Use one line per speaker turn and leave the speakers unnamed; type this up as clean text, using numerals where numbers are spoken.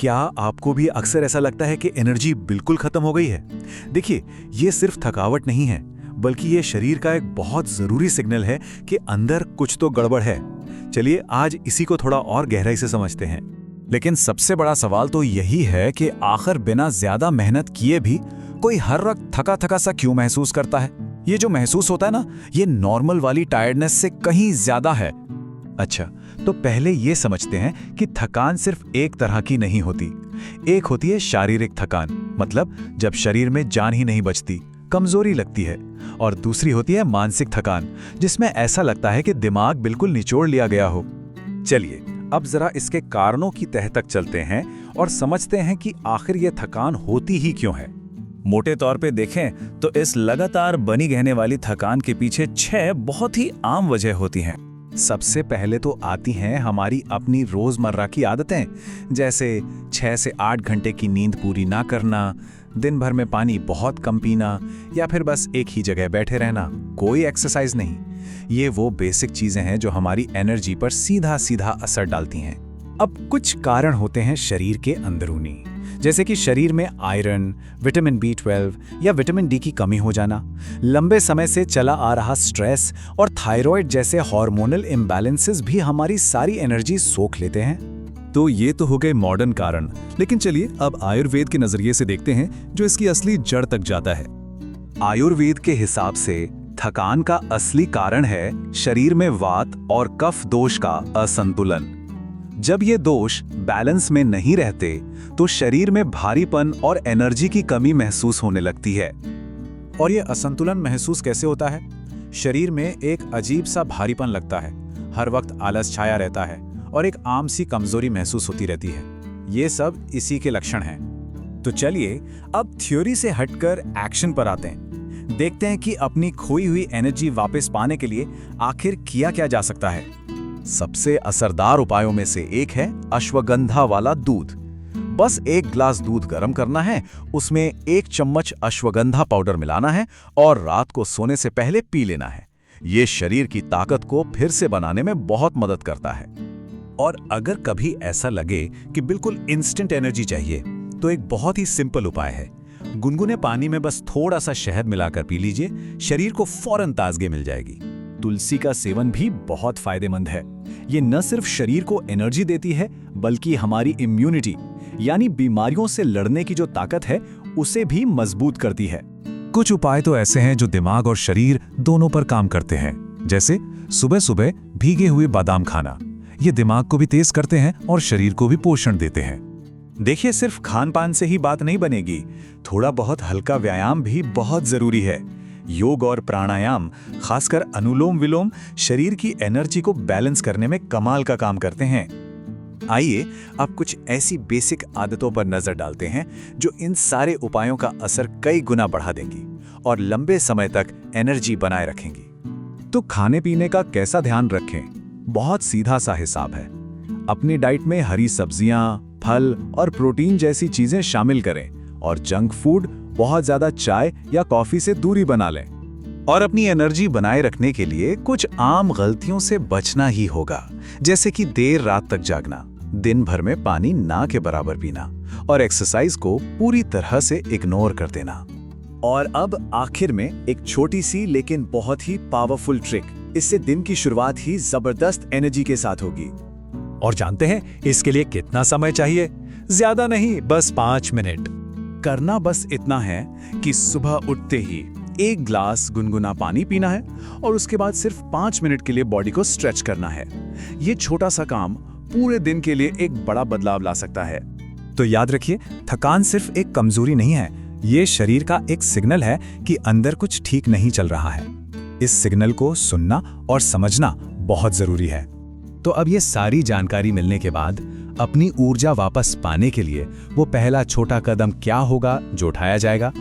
क्या आपको भी अक्सर ऐसा लगता है कि एनर्जी बिल्कुल खत्म हो गई है? देखिए, ये सिर्फ थकावट नहीं है, बल्कि ये शरीर का एक बहुत जरूरी सिग्नल है कि अंदर कुछ तो गड़बड़ है। चलिए आज इसी को थोड़ा और गहराई से समझते हैं।
लेकिन सबसे बड़ा सवाल तो यही है कि आखिर बिना ज्यादा मेहनत किए भी कोई हर वक्त थका थका सा क्यों महसूस करता है? ये जो महसूस होता है ना, ये नॉर्मल वाली टायर्डनेस से कहीं ज्यादा है।
अच्छा, तो पहले ये समझते हैं कि थकान सिर्फ एक तरह की नहीं होती। एक होती है शारीरिक थकान, मतलब जब शरीर में जान ही नहीं बचती, कमजोरी लगती है। और दूसरी होती है मानसिक थकान, जिसमें ऐसा लगता है कि दिमाग बिल्कुल निचोड़ लिया गया हो। चलिए अब जरा इसके कारणों की तह तक चलते हैं और समझते हैं कि आखिर ये थकान होती ही क्यों है।
मोटे तौर पे देखें तो इस लगातार बनी रहने वाली थकान के पीछे 6 बहुत ही आम वजह होती हैं।
सबसे पहले तो आती हैं हमारी अपनी रोजमर्रा की आदतें, जैसे 6 से 8 घंटे की नींद पूरी ना करना, दिन भर में पानी बहुत कम पीना, या फिर बस एक ही जगह बैठे रहना, कोई एक्सरसाइज नहीं। ये वो बेसिक चीजें हैं जो हमारी एनर्जी पर सीधा सीधा असर डालती हैं। अब कुछ कारण होते हैं शरीर के अंदरूनी, जैसे कि शरीर में आयरन, विटामिन B12 या विटामिन D की कमी हो जाना, लंबे समय से चला आ रहा स्ट्रेस और थायराइड जैसे हार्मोनल इम्बैलेंसेस भी हमारी सारी एनर्जी सोख लेते हैं।
तो ये तो हो गए मॉडर्न कारण, लेकिन चलिए अब आयुर्वेद के नजरिए से देखते हैं जो इसकी असली जड़ तक जाता है।
आयुर्वेद के हिसाब से थकान का असली कारण है शरीर में वात और कफ दोष का असंतुलन। जब ये दोष बैलेंस में नहीं रहते तो शरीर में भारीपन और एनर्जी की कमी महसूस होने लगती है।
और ये असंतुलन महसूस कैसे होता है? शरीर में एक अजीब सा भारीपन लगता है, हर वक्त आलस छाया रहता है और एक आम सी कमजोरी महसूस होती रहती है। ये सब इसी के लक्षण हैं। तो चलिए अब थ्योरी से हटकर एक्शन पर आते हैं। देखते हैं कि अपनी खोई हुई एनर्जी वापस पाने के लिए आखिर किया क्या जा सकता है।
सबसे असरदार उपायों में से एक है अश्वगंधा वाला दूध। बस 1 ग्लास दूध गर्म करना है, उसमें 1 चम्मच अश्वगंधा पाउडर मिलाना है और रात को सोने से पहले पी लेना है। ये शरीर की ताकत को फिर से बनाने में बहुत मदद करता है। और अगर कभी ऐसा लगे कि बिल्कुल इंस्टेंट एनर्जी चाहिए, तो एक बहुत ही सिंपल उपाय है। गुनगुने पानी में बस थोड़ा सा शहद मिलाकर पी लीजिए, शरीर को फौरन ताजगी मिल जाएगी। तुलसी का सेवन भी बहुत फायदेमंद है। ये न सिर्फ शरीर को एनर्जी देती है, बल्कि हमारी इम्यूनिटी यानी बीमारियों से लड़ने की जो ताकत है, उसे भी मजबूत करती है।
कुछ उपाय तो ऐसे हैं जो दिमाग और शरीर दोनों पर काम करते हैं, जैसे सुबह सुबह भीगे हुए बादाम खाना। ये दिमाग को भी तेज करते हैं और शरीर को भी पोषण देते हैं।
देखिए, सिर्फ खान पान से ही बात नहीं बनेगी, थोड़ा बहुत हल्का व्यायाम भी बहुत जरूरी है। योग और प्राणायाम, खासकर अनुलोम विलोम, शरीर की एनर्जी को बैलेंस करने में कमाल का काम करते हैं। आइए अब कुछ ऐसी बेसिक आदतों पर नजर डालते हैं जो इन सारे उपायों का असर कई गुना बढ़ा देंगी और लंबे समय तक एनर्जी बनाए रखेंगी।
तो खाने पीने का कैसा ध्यान रखें? बहुत सीधा सा हिसाब है। अपनी डाइट में हरी सब्जियां, फल और प्रोटीन जैसी चीजें शामिल करें और जंक फूड, बहुत ज्यादा चाय या कॉफी से दूरी बना लें।
और अपनी एनर्जी बनाए रखने के लिए कुछ आम गलतियों से बचना ही होगा, जैसे कि देर रात तक जागना, दिन भर में पानी ना के बराबर पीना और एक्सरसाइज को पूरी तरह से इग्नोर कर देना। और अब आखिर में एक छोटी सी लेकिन बहुत ही पावरफुल ट्रिक। इससे दिन की शुरुआत ही जबरदस्त एनर्जी के साथ होगी।
और जानते हैं इसके लिए कितना समय चाहिए? ज्यादा नहीं, बस 5 मिनट।
करना बस इतना है कि सुबह उठते ही 1 ग्लास गुनगुना पानी पीना है और उसके बाद सिर्फ 5 मिनट के लिए बॉडी को स्ट्रेच करना है। ये छोटा सा काम पूरे दिन के लिए एक बड़ा बदलाव ला सकता है।
तो याद रखिए, थकान सिर्फ एक कमजोरी नहीं है, ये शरीर का एक सिग्नल है कि अंदर कुछ ठीक नहीं चल रहा है। इस सिग्नल को सुनना और समझना बहुत जरूरी है। तो अब ये सारी जानकारी मिलने के बाद अपनी ऊर्जा वापस पाने के लिए वो पहला छोटा कदम क्या होगा जो उठाया जाएगा?